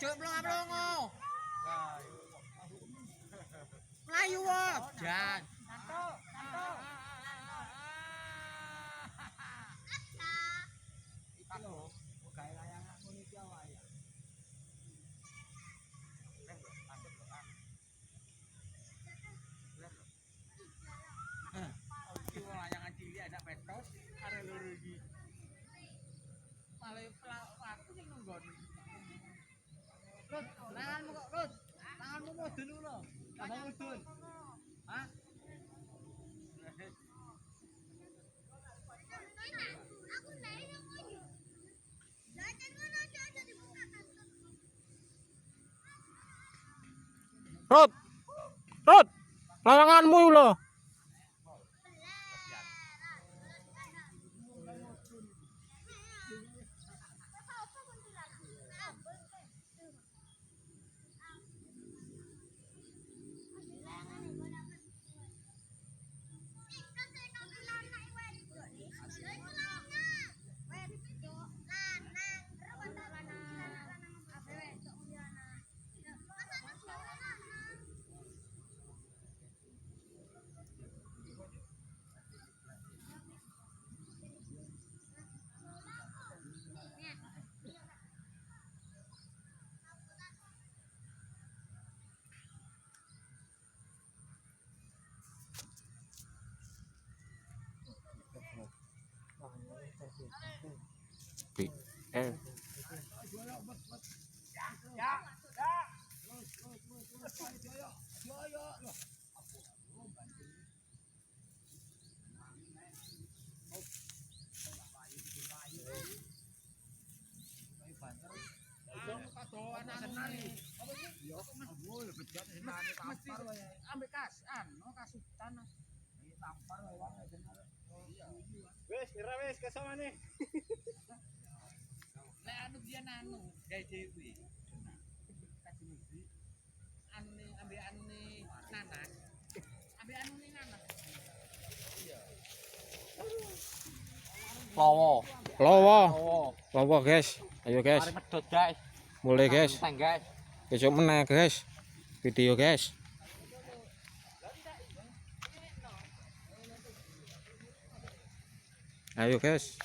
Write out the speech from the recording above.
Ojo mlongo-mlongo. Melayu wae, jan. Layangan cilik ada petos, arek loro iki. Malah aku sing nunggon. Rut, tanganmu kok, Rut. Tanganmu mudun lho. Tambah mudun. Hah? Rut, Rut, layanganmu lho. Wes, kira wes kesana nih. Lek anu biyen anu, gawe dhewe. Kasih mugi. Anune ambek anune nanas. Ambek anune nanas. Iya. Lowo. Lowo, guys. Ayo, guys. Mari medhot, guys. Mulai, guys. Guys. Besok meneh, guys. Video, guys. Ayo, guys.